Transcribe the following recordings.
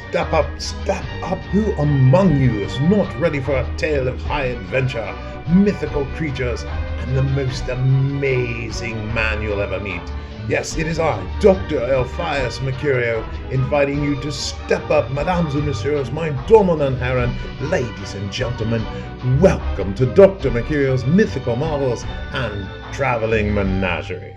step up, step up. Who among you is not ready for a tale of high adventure, mythical creatures, and the most amazing man you'll ever meet? Yes, it is I, Dr. Elphias Mecurio, inviting you to step up, mesdames and messieurs, my dominant herren, ladies and gentlemen. Welcome to Dr. Mecurio's Mythical Marvels and Traveling Menagerie.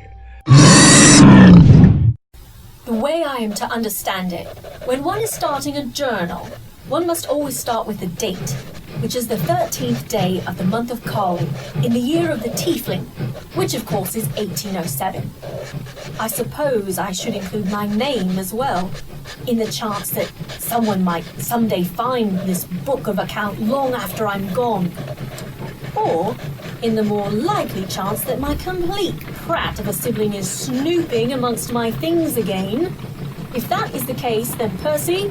The way I am to understand it, when one is starting a journal, one must always start with the date, which is the 13th day of the month of Kali, in the year of the Tiefling, which of course is 1807. I suppose I should include my name as well, in the chance that someone might someday find this book of account long after I'm gone. Or, in the more likely chance that my complete prat of a sibling is snooping amongst my things again. If that is the case, then Percy,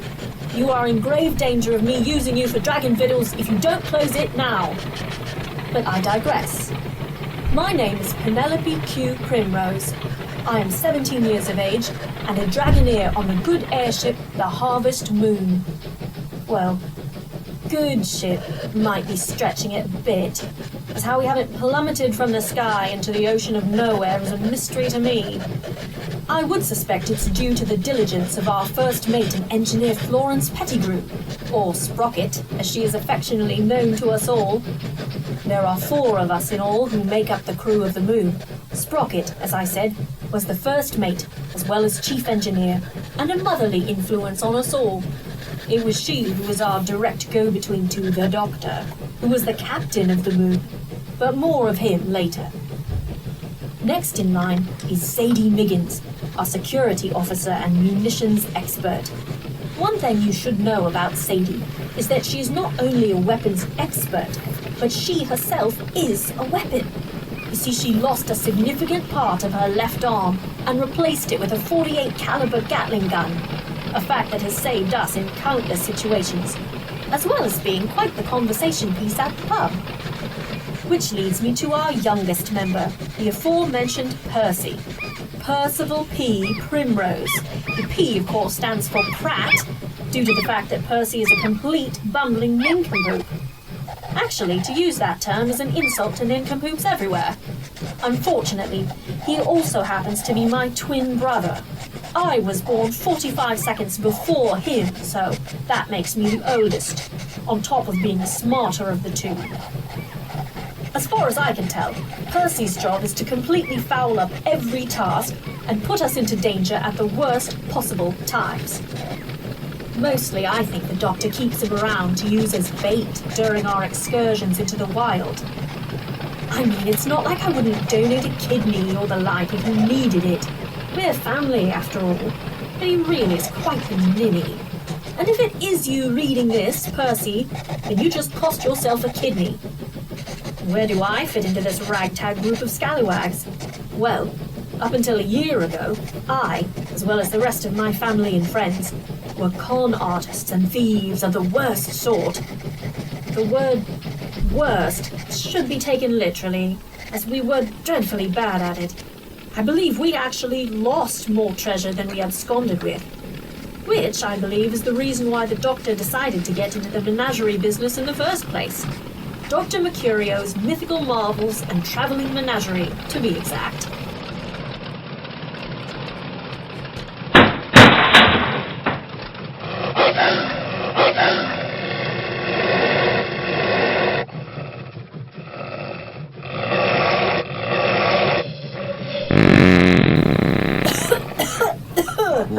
you are in grave danger of me using you for dragon fiddles if you don't close it now. But I digress. My name is Penelope Q. Primrose. I am 17 years of age and a dragoneer on the good airship, the Harvest Moon. Well, good ship might be stretching it a bit, as how we haven't plummeted from the sky into the ocean of nowhere is a mystery to me. I would suspect it's due to the diligence of our first mate and engineer Florence Pettigrew, or Sprocket, as she is affectionately known to us all. There are 4 of us in all who make up the crew of the Moon. Sprocket, as I said, was the first mate, as well as chief engineer, and a motherly influence on us all. It was she who was our direct go-between to the Doctor, who was the captain of the Moon, but more of him later. Next in line is Sadie Miggins, our security officer and munitions expert. One thing you should know about Sadie is that she is not only a weapons expert, but she herself is a weapon. You see, she lost a significant part of her left arm and replaced it with a 48 caliber Gatling gun, a fact that has saved us in countless situations, as well as being quite the conversation piece at the pub. Which leads me to our youngest member, the aforementioned Percy. Percival P. Primrose. The P, of course, stands for Pratt, due to the fact that Percy is a complete bumbling nincompoop. Actually, to use that term is an insult to nincompoops everywhere. Unfortunately, he also happens to be my twin brother. I was born 45 seconds before him, so that makes me the oldest, on top of being the smarter of the two. As far as I can tell, Percy's job is to completely foul up every task and put us into danger at the worst possible times. Mostly, I think the Doctor keeps him around to use as bait during our excursions into the wild. I mean, it's not like I wouldn't donate a kidney or the like if he needed it. We're family, after all, but he really is quite the ninny. And if it is you reading this, Percy, then you just cost yourself a kidney. Where do I fit into this ragtag group of scallywags? Well, up until a year ago, I, as well as the rest of my family and friends, were con artists and thieves of the worst sort. The word worst should be taken literally, as we were dreadfully bad at it. I believe we actually lost more treasure than we absconded with, which I believe is the reason why the Doctor decided to get into the menagerie business in the first place. Dr. Mecurio's Mythical Marvels and Traveling Menagerie, to be exact.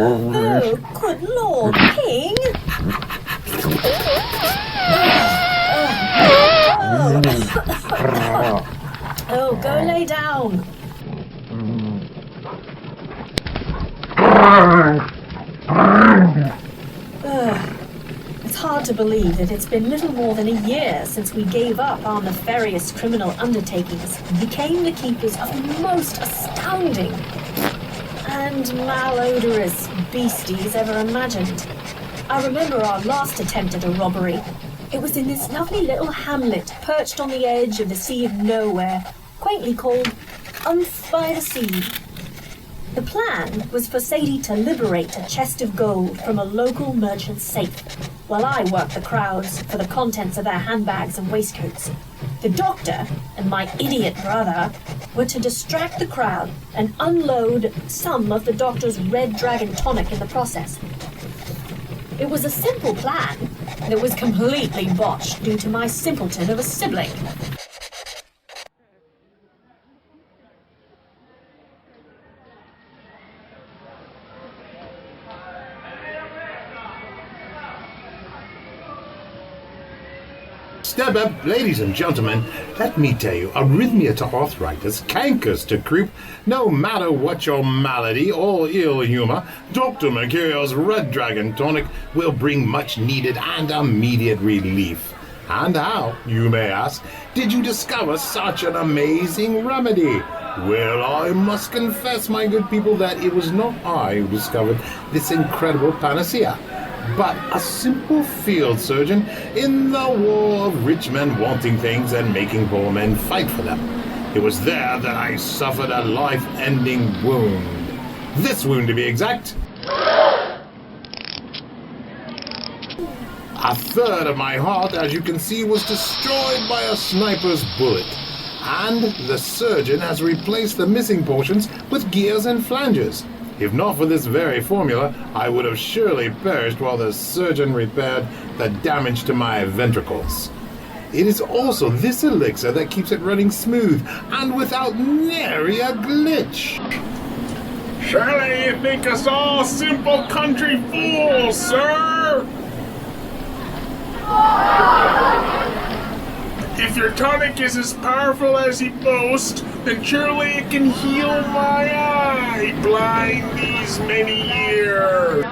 Oh, good Lord, King! Oh, go lay down. It's hard to believe that it's been little more than a year since we gave up our nefarious criminal undertakings and became the keepers of the most astounding and malodorous beasties ever imagined. I remember our last attempt at a robbery. It was in this lovely little hamlet perched on the edge of the Sea of Nowhere, quaintly called by the Sea. The plan was for Sadie to liberate a chest of gold from a local merchant's safe, while I worked the crowds for the contents of their handbags and waistcoats. The doctor and my idiot brother were to distract the crowd and unload some of the doctor's red dragon tonic in the process. It was a simple plan that was completely botched due to my simpleton of a sibling. Step up, ladies and gentlemen. Let me tell you, arrhythmia to arthritis, cankers to croup, no matter what your malady or ill humor, Dr. Mercurio's Red Dragon Tonic will bring much needed and immediate relief. And how, you may ask, did you discover such an amazing remedy? Well, I must confess, my good people, that it was not I who discovered this incredible panacea, but a simple field surgeon in the war of rich men wanting things and making poor men fight for them. It was there that I suffered a life-ending wound. This wound, to be exact. A third of my heart, as you can see, was destroyed by a sniper's bullet, and the surgeon has replaced the missing portions with gears and flanges. If not for this very formula, I would have surely perished while the surgeon repaired the damage to my ventricles. It is also this elixir that keeps it running smooth and without nary a glitch. Surely you think us all simple country fools, sir? If your tonic is as powerful as he boasts, then surely it can heal my eye, blind these many years.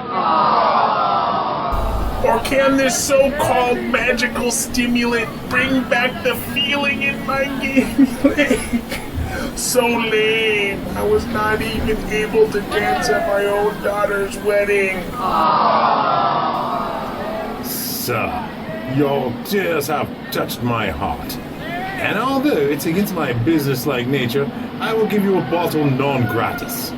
Or can this so-called magical stimulant bring back the feeling in my game leg? So lame, I was not even able to dance at my own daughter's wedding. Sir, your tears have touched my heart. And although it's against my business-like nature, I will give you a bottle non-gratis.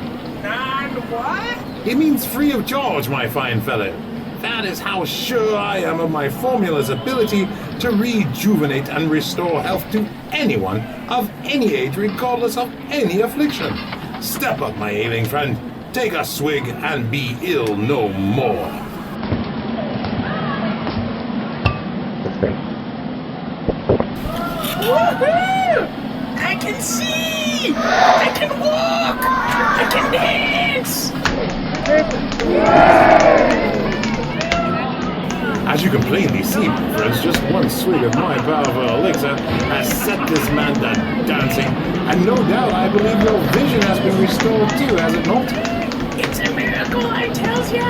Non-what? It means free of charge, my fine fellow. That is how sure I am of my formula's ability to rejuvenate and restore health to anyone of any age, regardless of any affliction. Step up, my ailing friend. Take a swig and be ill no more. Woohoo! I can see! I can walk! I can dance! As you can plainly see, my friends, just one swig of my powerful elixir has set this man to dancing, and no doubt I believe your vision has been restored too, has it not? It's a miracle, I tells ya!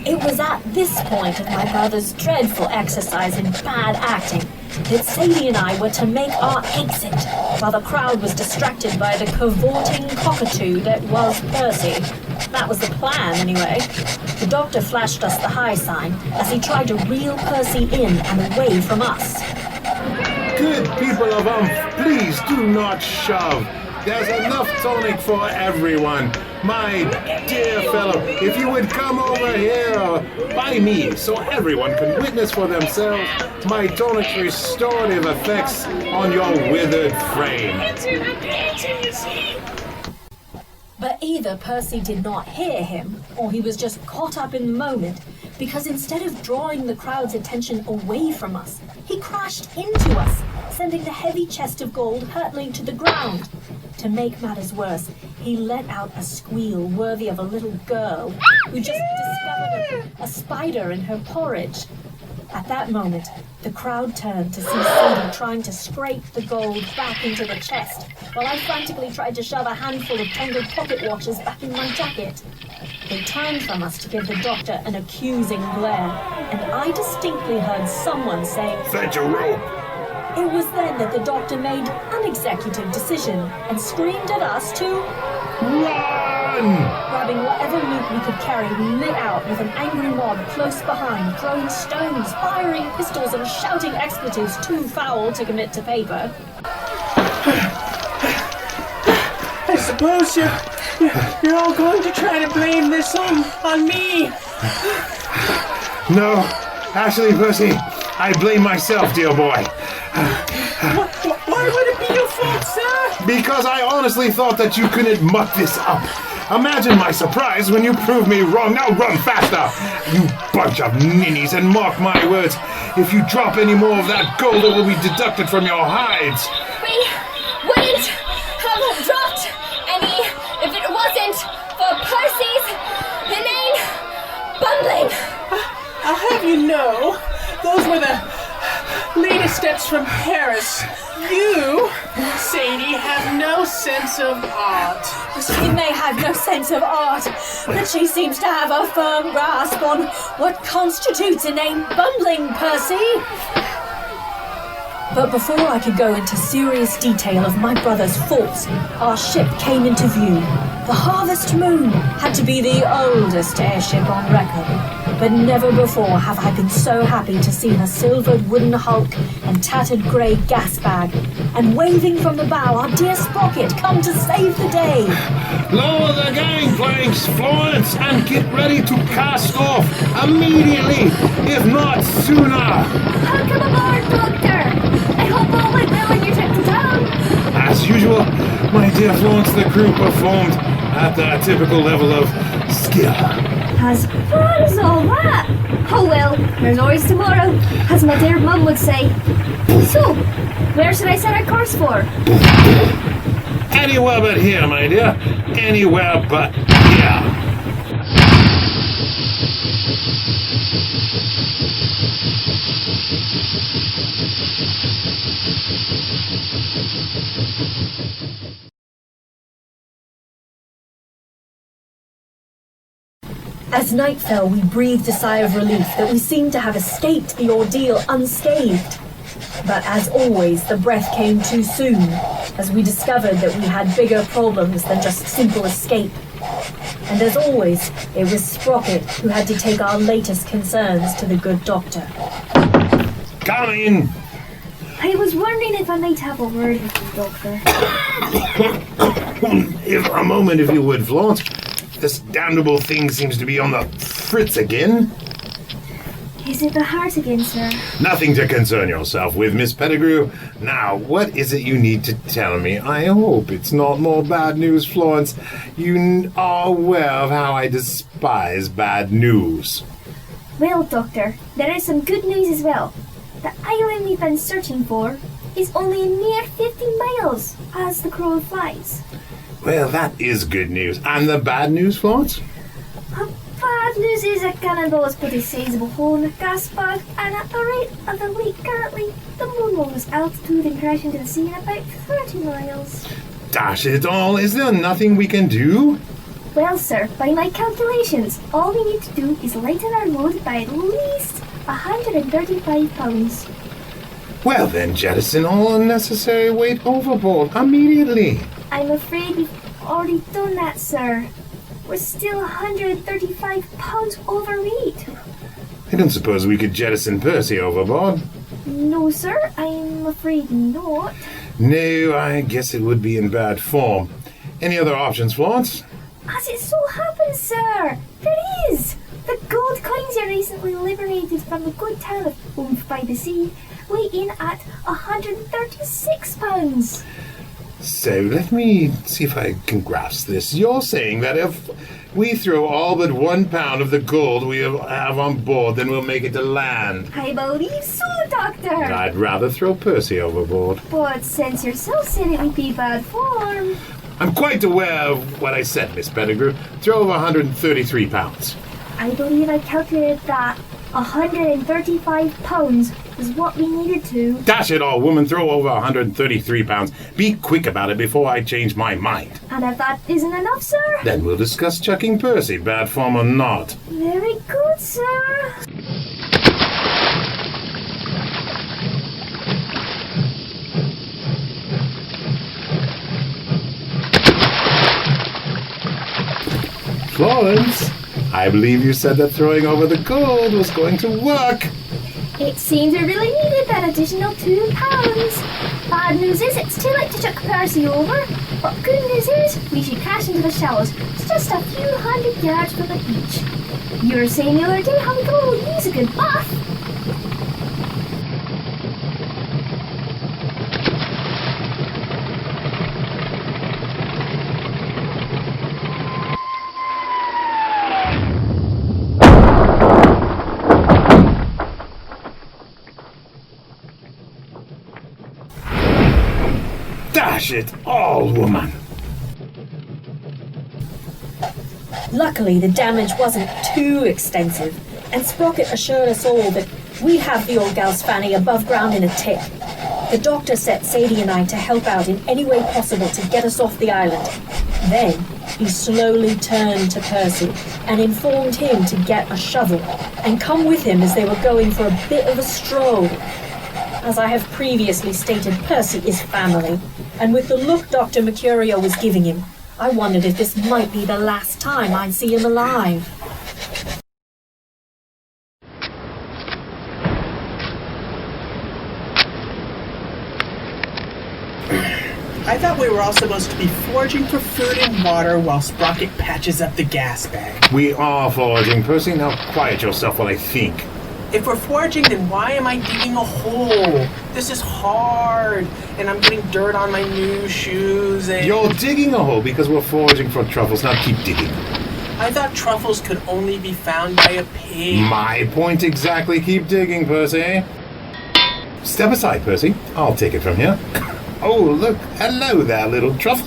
It was at this point of my brother's dreadful exercise in bad acting that Sadie and I were to make our exit, while the crowd was distracted by the cavorting cockatoo that was Percy. That was the plan, anyway. The doctor flashed us the high sign as he tried to reel Percy in and away from us. Good people of please do not shove. There's enough tonic for everyone. My dear fellow, if you would come over here by me so everyone can witness for themselves my tonic's restorative effects on your withered frame. But either Percy did not hear him, or he was just caught up in the moment, because instead of drawing the crowd's attention away from us, he crashed into us, sending the heavy chest of gold hurtling to the ground. To make matters worse, he let out a squeal worthy of a little girl who just discovered a spider in her porridge. At that moment, the crowd turned to see Sadie trying to scrape the gold back into the chest, while I frantically tried to shove a handful of tangled pocket watches back in my jacket. They turned from us to give the doctor an accusing glare, and I distinctly heard someone saying, "Fetch a rope!" It was then that the doctor made an executive decision and screamed at us to Run! Grabbing whatever loot we could carry, we lit out with an angry mob close behind, throwing stones, firing pistols, and shouting expletives too foul to commit to paper. I suppose You're all going to try to blame this on me. No, actually, Percy, I blame myself, dear boy. Why would it be your fault, sir? Because I honestly thought that you couldn't muck this up. Imagine my surprise when you proved me wrong. Now run faster, you bunch of ninnies, and mark my words, if you drop any more of that gold, it will be deducted from your hides. We wouldn't have dropped any if it wasn't for Percy's inane bumbling. I'll have you know, those were the latest steps from Paris. You, Sadie, have no sense of art. She may have no sense of art, but she seems to have a firm grasp on what constitutes inane bumbling, Percy. But before I could go into serious detail of my brother's faults, our ship came into view. The Harvest Moon had to be the oldest airship on record, but never before have I been so happy to see a silvered wooden hulk and tattered grey gas bag, and waving from the bow our dear Sprocket come to save the day. Lower the gangplanks, Florence, and get ready to cast off immediately, if not sooner. Welcome aboard, Doctor! I hope all went well on your trip to town. As usual, my dear Florence, the crew performed at their typical level of skill. As bad as all that? Oh well, there's always tomorrow, as my dear mum would say. So, where should I set our course for? Anywhere but here, my dear. Anywhere but here. As night fell, we breathed a sigh of relief that we seemed to have escaped the ordeal unscathed. But as always, the breath came too soon, as we discovered that we had bigger problems than just simple escape. And as always, it was Sprocket who had to take our latest concerns to the good doctor. Come in. I was wondering if I might have a word with you, Doctor. A moment, if you would, Florence. This damnable thing seems to be on the fritz again. Is it the heart again, sir? Nothing to concern yourself with, Miss Pettigrew. Now, what is it you need to tell me? I hope it's not more bad news, Florence. You are aware of how I despise bad news. Well, Doctor, there is some good news as well. The island we've been searching for is only a mere 50 miles as the crow flies. Well, that is good news. And the bad news, Florence? Bad news is a cannonball has put a sizable hole in the gas bag, and at the rate of the leak currently, the moon will lose altitude and crash into the sea in about 30 miles. Dash it all, is there nothing we can do? Well, sir, by my calculations, all we need to do is lighten our load by at least 135 pounds. Well then, jettison all unnecessary weight overboard immediately. I'm afraid we've already done that, sir. We're still 135 pounds overweight. I don't suppose we could jettison Percy overboard. No, sir, I'm afraid not. No, I guess it would be in bad form. Any other options, Florence? As it so happens, sir, there is. The gold coins you recently liberated from the good town of Oomph by the Sea weigh in at 136 pounds. So let me see if I can grasp this. You're saying that if we throw all but 1 pound of the gold we have on board, then we'll make it to land. I believe so, Doctor. I'd rather throw Percy overboard. But since yourself said it would be bad form... I'm quite aware of what I said, Miss Pettigrew. Throw over 133 pounds. I believe I calculated that 135 pounds is what we needed to... Dash it all, woman. Throw over 133 pounds. Be quick about it before I change my mind. And if that isn't enough, sir? Then we'll discuss chucking Percy, bad form or not. Very good, sir. Florence, I believe you said that throwing over the gold was going to work. It seems we really needed that additional 2 pounds. Bad news is it's too late to chuck Percy over. But the good news is, we should crash into the shallows. It's just a few hundred yards from the beach. You were saying the other day how we could all use a good bath. Dash it all, woman! Luckily, the damage wasn't too extensive, and Sprocket assured us all that we'd have the old gal's fanny above ground in a tick. The doctor set Sadie and I to help out in any way possible to get us off the island. Then, he slowly turned to Percy and informed him to get a shovel and come with him as they were going for a bit of a stroll. As I have previously stated, Percy is family, and with the look Dr. Mecurio was giving him, I wondered if this might be the last time I'd see him alive. I thought we were all supposed to be foraging for food and water while Sprocket patches up the gas bag. We are foraging, Percy. Now quiet yourself while I think. If we're foraging, then why am I digging a hole? This is hard, and I'm getting dirt on my new shoes and... You're digging a hole because we're foraging for truffles. Now keep digging. I thought truffles could only be found by a pig. My point exactly. Keep digging, Percy. Step aside, Percy. I'll take it from here. Oh, look. Hello there, little truffle.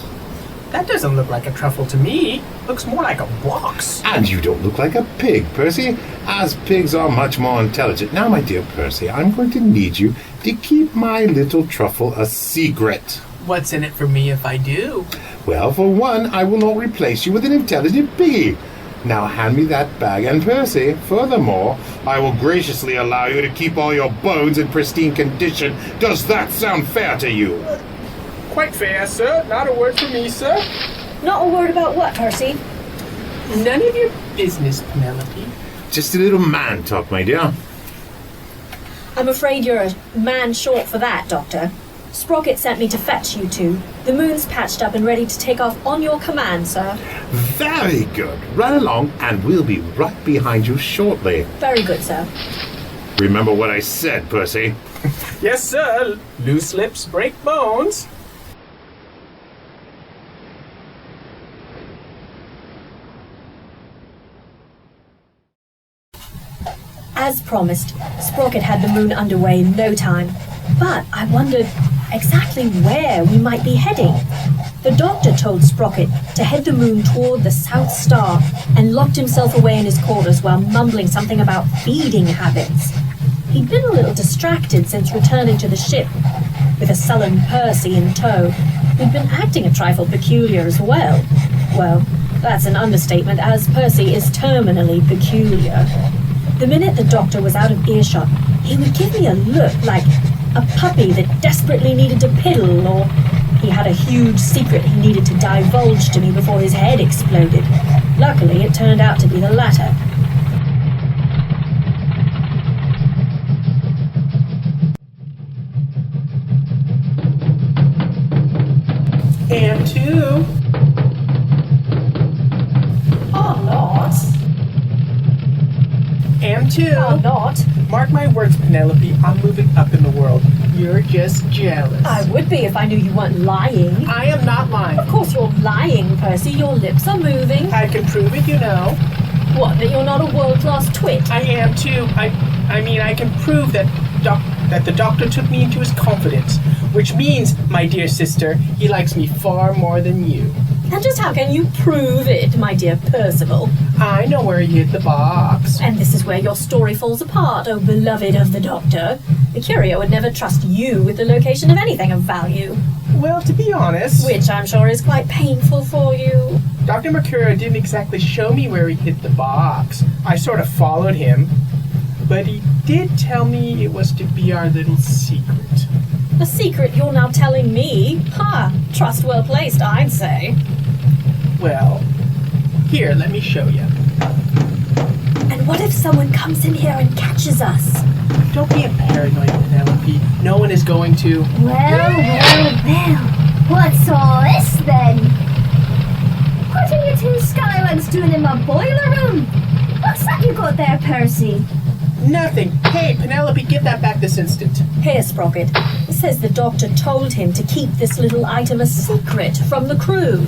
That doesn't look like a truffle to me. Looks more like a box. And you don't look like a pig, Percy, as pigs are much more intelligent. Now, my dear Percy, I'm going to need you to keep my little truffle a secret. What's in it for me if I do? Well, for one, I will not replace you with an intelligent piggy. Now hand me that bag, and Percy, furthermore, I will graciously allow you to keep all your bones in pristine condition. Does that sound fair to you? Quite fair, sir. Not a word for me, sir. Not a word about what, Percy? None of your business, Penelope. Just a little man talk, my dear. I'm afraid you're a man short for that, Doctor. Sprocket sent me to fetch you two. The moon's patched up and ready to take off on your command, sir. Very good. Run along, and we'll be right behind you shortly. Very good, sir. Remember what I said, Percy. Yes, sir. Loose lips break bones. As promised, Sprocket had the moon underway in no time, but I wondered exactly where we might be heading. The doctor told Sprocket to head the moon toward the South Star and locked himself away in his quarters while mumbling something about feeding habits. He'd been a little distracted since returning to the ship, with a sullen Percy in tow, who'd been acting a trifle peculiar as well. Well, that's an understatement, as Percy is terminally peculiar. The minute the doctor was out of earshot, he would give me a look like a puppy that desperately needed to piddle, or he had a huge secret he needed to divulge to me before his head exploded. Luckily, it turned out to be the latter. And two. Or not. And two. Or not. Mark my words, Penelope, I'm moving up in the world. You're just jealous. I would be if I knew you weren't lying. I am not lying. Of course you're lying, Percy. Your lips are moving. I can prove it, you know. What, that you're not a world-class twit? I am too. I mean, I can prove that the doctor took me into his confidence, which means, my dear sister, he likes me far more than you. And just how can you prove it, my dear Percival? I know where he hid the box. And this is where your story falls apart, oh beloved of the doctor. Mecurio would never trust you with the location of anything of value. Well, to be honest... Which I'm sure is quite painful for you. Dr. Mecurio didn't exactly show me where he hid the box. I sort of followed him. But he did tell me it was to be our little secret. A secret you're now telling me? Ha! Trust well placed, I'd say. Well, here, let me show you. And what if someone comes in here and catches us? Don't be a paranoid, Penelope. No one is going to... Well. What's all this then? What are you two scallywags doing in my boiler room? What's that you got there, Percy? Nothing. Hey, Penelope, give that back this instant. Here, Sprocket. It says the doctor told him to keep this little item a secret from the crew.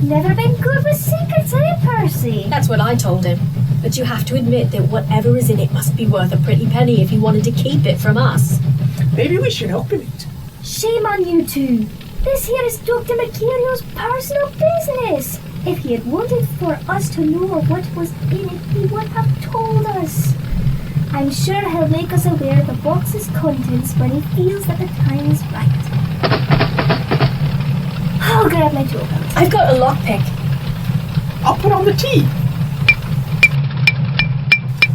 Never been good with secrets, eh, Percy? That's what I told him. But you have to admit that whatever is in it must be worth a pretty penny if you wanted to keep it from us. Maybe we should open it. Shame on you two. This here is Dr. Mercurio's personal business. If he had wanted for us to know what was in it, he would have told us. I'm sure he'll make us aware of the box's contents when he feels that the time is right. I'll grab my tool belt. I've got a lockpick. I'll put on the tea.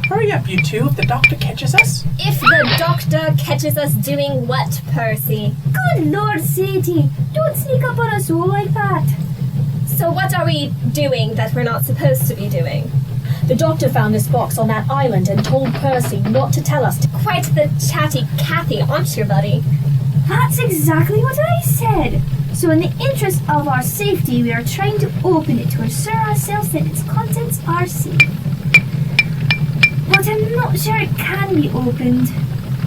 Hurry up, you two, if the doctor catches us. If the doctor catches us doing what, Percy? Good Lord, Sadie, don't sneak up on us all like that. So what are we doing that we're not supposed to be doing? The doctor found this box on that island and told Percy not to tell us. Quite the chatty Cathy, aren't you, buddy? That's exactly what I said. So in the interest of our safety, we are trying to open it to assure ourselves that its contents are safe. But I'm not sure it can be opened.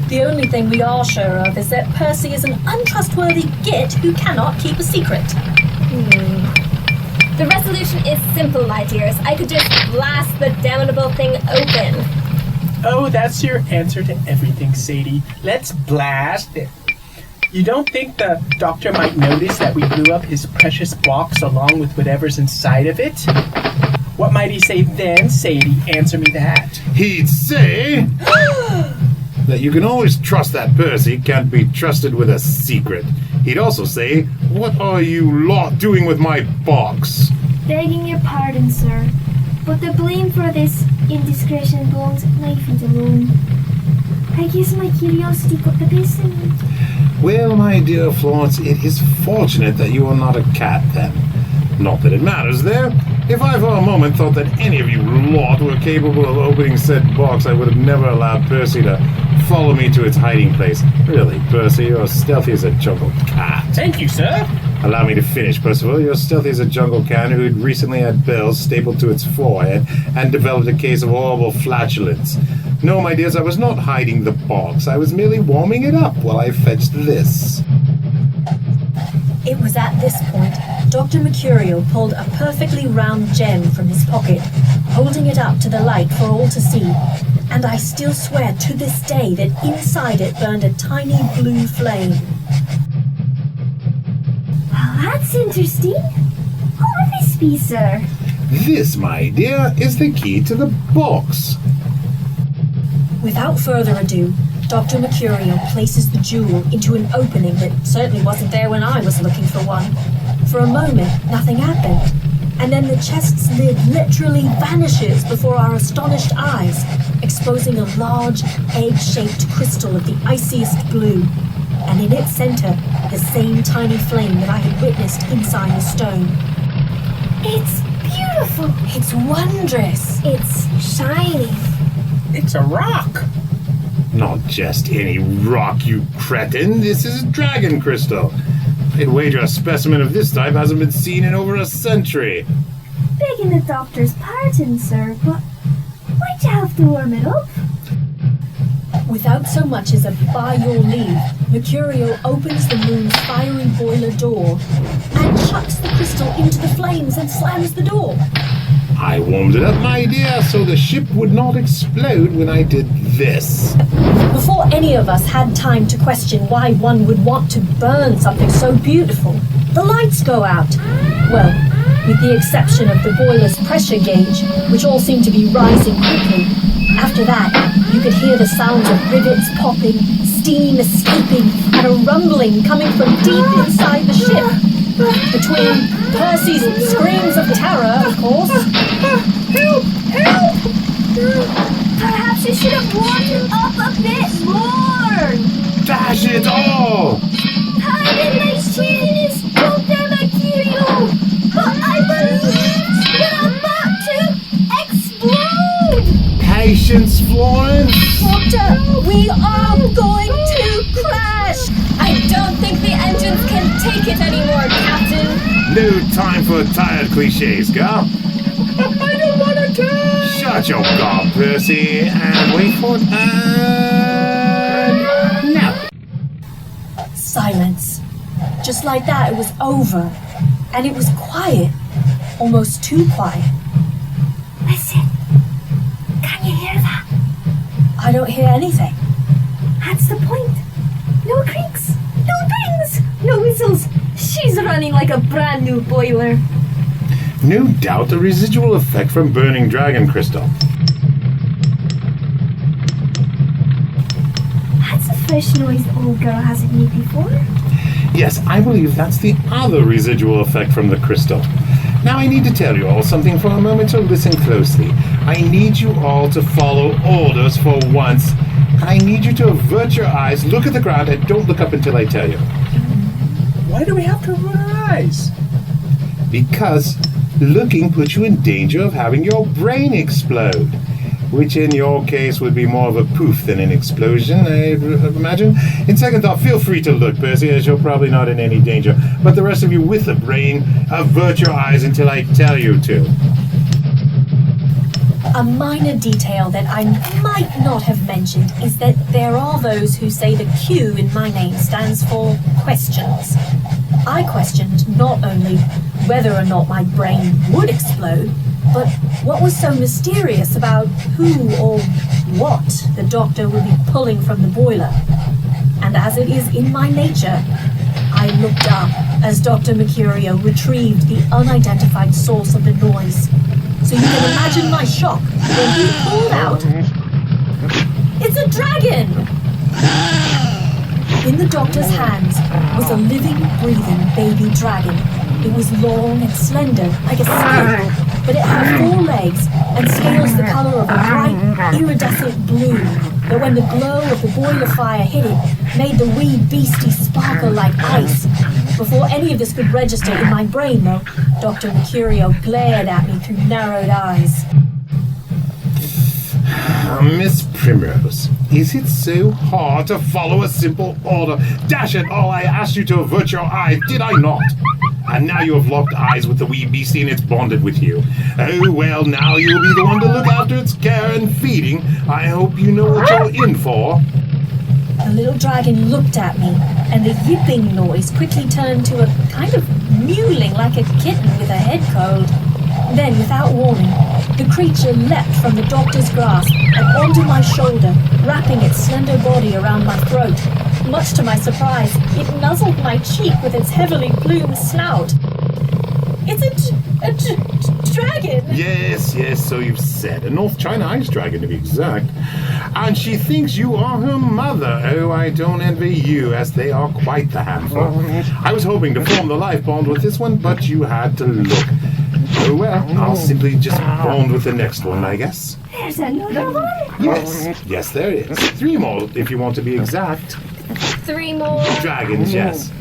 The only thing we are sure of is that Percy is an untrustworthy git who cannot keep a secret. The resolution is simple, my dears. I could just blast the damnable thing open. Oh, that's your answer to everything, Sadie. Let's blast it. You don't think the doctor might notice that we blew up his precious box along with whatever's inside of it? What might he say then, Sadie? Answer me that. He'd say that you can always trust that Percy can't be trusted with a secret. He'd also say, what are you lot doing with my box? Begging your pardon, sir, but the blame for this indiscretion belongs at my feet alone. I guess my curiosity got the best of me. Well, my dear Florence, it is fortunate that you are not a cat, then. Not that it matters there. If I for a moment thought that any of you lot were capable of opening said box, I would have never allowed Percy to follow me to its hiding place. Really, Percy, you're stealthy as a jungle cat. Thank you, sir. Allow me to finish, Percival. You're stealthy as a jungle cat who'd recently had bells stapled to its forehead and developed a case of horrible flatulence. No, my dears, I was not hiding the box. I was merely warming it up while I fetched this. It was at this point Dr. Mecurio pulled a perfectly round gem from his pocket, holding it up to the light for all to see, and I still swear to this day that inside it burned a tiny blue flame. Well, that's interesting. What would this be, sir? This, my dear, is the key to the box. Without further ado, Dr. Mecurio places the jewel into an opening that certainly wasn't there when I was looking for one. For a moment, nothing happened, and then the chest's lid literally vanishes before our astonished eyes, exposing a large, egg-shaped crystal of the iciest blue, and in its center, the same tiny flame that I had witnessed inside the stone. It's beautiful. It's wondrous. It's shiny. It's a rock. Not just any rock, you cretin. This is a dragon crystal. I'd wager a specimen of this type hasn't been seen in over a century. Begging the doctor's pardon, sir, but why'd you have to warm it up? Without so much as a by your leave, Mecurio opens the moon's fiery boiler door and chucks the crystal into the flames and slams the door. I warmed it up, my dear, so the ship would not explode when I did this. Before any of us had time to question why one would want to burn something so beautiful, the lights go out. Well, with the exception of the boiler's pressure gauge, which all seemed to be rising quickly. After that, you could hear the sounds of rivets popping, steam escaping, and a rumbling coming from deep inside the ship. Between Percy's screams of terror, of course. Help! Help! Perhaps you should have warmed it up a bit more. Dash it all! How did I see this, Dr. Mecurio? But I believe we're about to explode. Patience, Florence! Doctor, we are going to crash! I don't think the engines can No time for tired cliches, girl. I don't want to die! Shut your gob, Percy, and wait for it. Now. Silence. Just like that, it was over. And it was quiet. Almost too quiet. Listen. Can you hear that? I don't hear anything. That's the point. No creaks, no dings, no whistles. She's running like a brand new boiler. No doubt a residual effect from burning dragon crystal. That's a fresh noise the old girl hasn't made before. Yes, I believe that's the other residual effect from the crystal. Now I need to tell you all something for a moment, so listen closely. I need you all to follow orders for once. I need you to avert your eyes, look at the ground, and don't look up until I tell you. Why do we have to avert our eyes? Because looking puts you in danger of having your brain explode. Which in your case would be more of a poof than an explosion, I imagine. In second thought, feel free to look, Percy, as you're probably not in any danger. But the rest of you with a brain, avert your eyes until I tell you to. A minor detail that I might not have mentioned is that there are those who say the Q in my name stands for questions. I questioned not only whether or not my brain would explode, but what was so mysterious about who or what the doctor would be pulling from the boiler. And as it is in my nature, I looked up as Dr. Mecurio retrieved the unidentified source of the noise. So you can imagine my shock when he pulled out. It's a dragon! In the doctor's hands was a living, breathing baby dragon. It was long and slender, like a snake, but it had 4 legs and scales the color of a bright, iridescent blue that when the glow of the boiler fire hit it, made the wee beastie sparkle like ice. Before any of this could register in my brain, though, Dr. Mecurio glared at me through narrowed eyes. Miss Primrose, is it so hard to follow a simple order? Dash it all, I asked you to avert your eyes, did I not? And now you have locked eyes with the wee beastie and it's bonded with you. Oh, well, now you'll be the one to look after its care and feeding. I hope you know what you're in for. The little dragon looked at me, and the yipping noise quickly turned to a kind of mewling like a kitten with a head cold. Then, without warning, the creature leapt from the doctor's grasp and onto my shoulder, wrapping its slender body around my throat. Much to my surprise, it nuzzled my cheek with its heavily plumed snout. It's a dragon! Yes, so you've said. A North China ice dragon, to be exact. And she thinks you are her mother. Oh, I don't envy you, as they are quite the handful. I was hoping to form the life bond with this one, but you had to look. Oh, well, I'll simply just bond with the next one, I guess. There's another one? Yes, there is. 3 more, if you want to be exact. 3 more. Dragons, yes.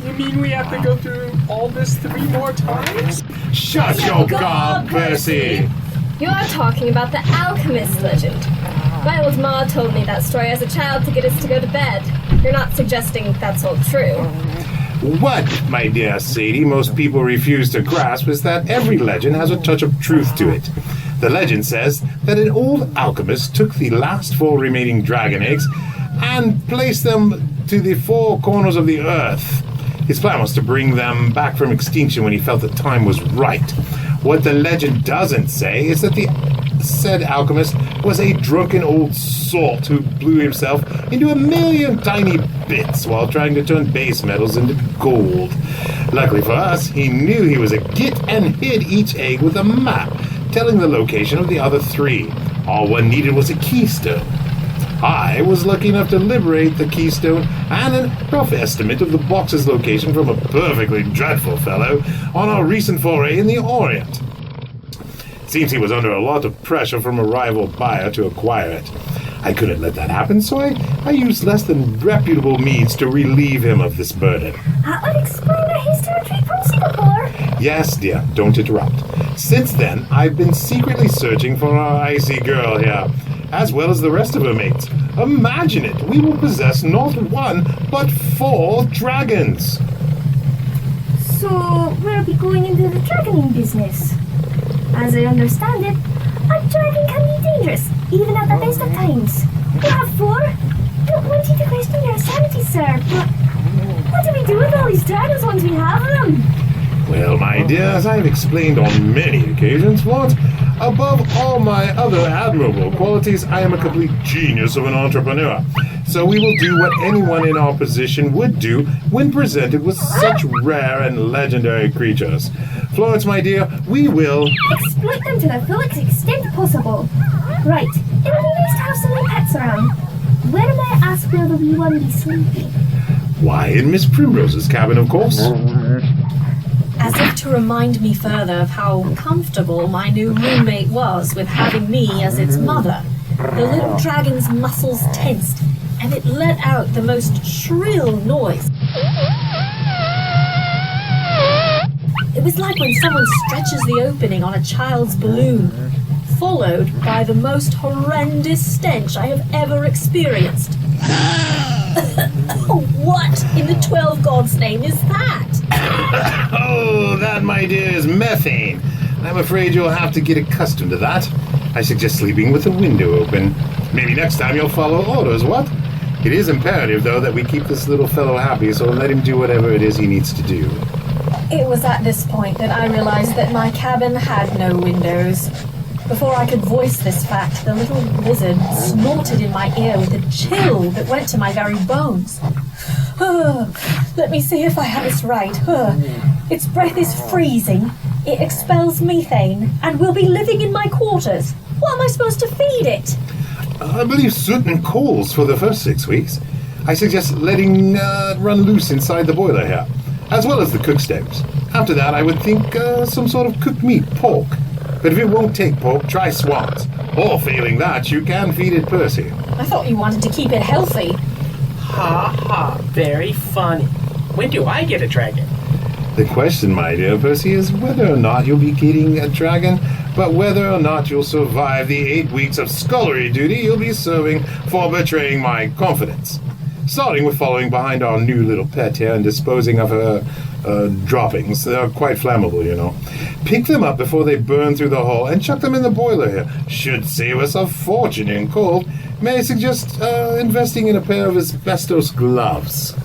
You mean we have to go through all this 3 more times? Shut your gob, Percy! You're talking about the alchemist legend. My old ma told me that story as a child to get us to go to bed. You're not suggesting that's all true. What, my dear Sadie, most people refuse to grasp is that every legend has a touch of truth to it. The legend says that an old alchemist took the last 4 remaining dragon eggs and placed them to the 4 corners of the earth. His plan was to bring them back from extinction when he felt the time was right. What the legend doesn't say is that the said alchemist was a drunken old salt who blew himself into a million tiny bits while trying to turn base metals into gold. Luckily for us, he knew he was a git and hid each egg with a map telling the location of the other 3. All one needed was a keystone. I was lucky enough to liberate the keystone and a rough estimate of the box's location from a perfectly dreadful fellow on our recent foray in the Orient. Seems he was under a lot of pressure from a rival buyer to acquire it. I couldn't let that happen, so I used less than reputable means to relieve him of this burden. That would explain the hasty retreat from Singapore. Yes, dear, don't interrupt. Since then, I've been secretly searching for our icy girl here, as well as the rest of her mates. Imagine it, we will possess not 1, but 4 dragons. So, we'll be going into the dragoning business. As I understand it, a dragon can be dangerous, even at the best of times. You have 4. Don't want you to question your sanity, sir, but what do we do with all these dragons once we have them? Well, my dear, as I have explained on many occasions, Florence, above all my other admirable qualities, I am a complete genius of an entrepreneur. So we will do what anyone in our position would do when presented with such rare and legendary creatures. Florence, my dear, we will Exploit them to the fullest extent possible. Right, it would be nice to have some new pets around. Where may I ask will the wee one be sleeping? Why, in Miss Primrose's cabin, of course. As if to remind me further of how comfortable my new roommate was with having me as its mother, the little dragon's muscles tensed, and it let out the most shrill noise. It was like when someone stretches the opening on a child's balloon, followed by the most horrendous stench I have ever experienced. What in the 12 gods' name is that? Oh, that, my dear, is methane. I'm afraid you'll have to get accustomed to that. I suggest sleeping with the window open. Maybe next time you'll follow orders, what? It is imperative, though, that we keep this little fellow happy, so let him do whatever it is he needs to do. It was at this point that I realized that my cabin had no windows. Before I could voice this fact, the little lizard snorted in my ear with a chill that went to my very bones. Let me see if I have this right. Its breath is freezing, it expels methane, and will be living in my quarters. What am I supposed to feed it? I believe soot and coals for the first 6 weeks. I suggest letting run loose inside the boiler here, as well as the cook stoves. After that, I would think some sort of cooked meat, pork. But if it won't take pork, try swans. Or failing that, you can feed it Percy. I thought you wanted to keep it healthy. Ha ha, very funny. When do I get a dragon? The question, my dear Percy, is whether or not you'll be getting a dragon, but whether or not you'll survive the 8 weeks of scullery duty you'll be serving for betraying my confidence. Starting with following behind our new little pet here and disposing of her droppings. They're quite flammable, you know. Pick them up before they burn through the hull and chuck them in the boiler here. Should save us a fortune in cold. May I suggest investing in a pair of asbestos gloves?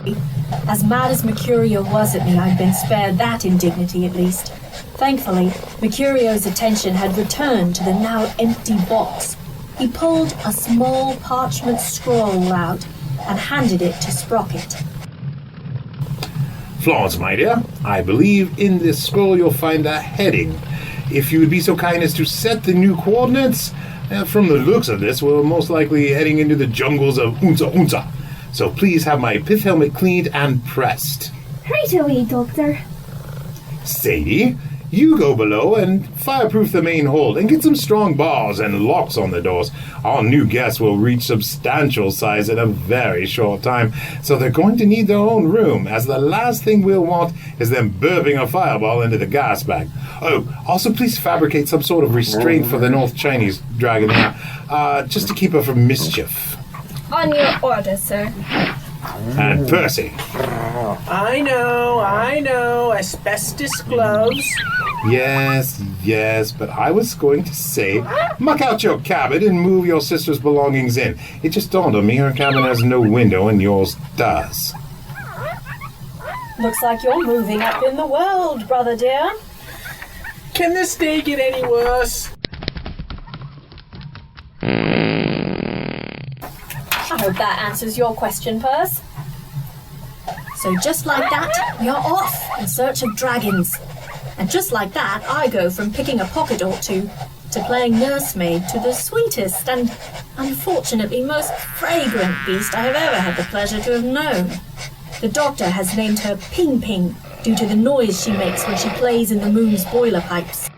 As mad as Mecurio was at me, I'd been spared that indignity at least. Thankfully, Mercurio's attention had returned to the now empty box. He pulled a small parchment scroll out and handed it to Sprocket. Florence, my dear, I believe in this scroll you'll find a heading. If you would be so kind as to set the new coordinates, from the looks of this, we're most likely heading into the jungles of Unza Unza. So please have my pith helmet cleaned and pressed. Right away, Doctor. Sadie, you go below and fireproof the main hold and get some strong bars and locks on the doors. Our new guests will reach substantial size in a very short time, so they're going to need their own room, as the last thing we'll want is them burping a fireball into the gas bag. Oh, also please fabricate some sort of restraint for the North Chinese dragon here, just to keep her from mischief. On your order, sir. And Percy. I know. Asbestos gloves. Yes, but I was going to say, muck out your cabin and move your sister's belongings in. It just dawned on me her cabin has no window and yours does. Looks like you're moving up in the world, brother dear. Can this day get any worse? I hope that answers your question, Perce. So just like that, we are off in search of dragons. And just like that, I go from picking a pocket or two to playing nursemaid to the sweetest and, unfortunately, most fragrant beast I have ever had the pleasure to have known. The doctor has named her Ping Ping due to the noise she makes when she plays in the moon's boiler pipes.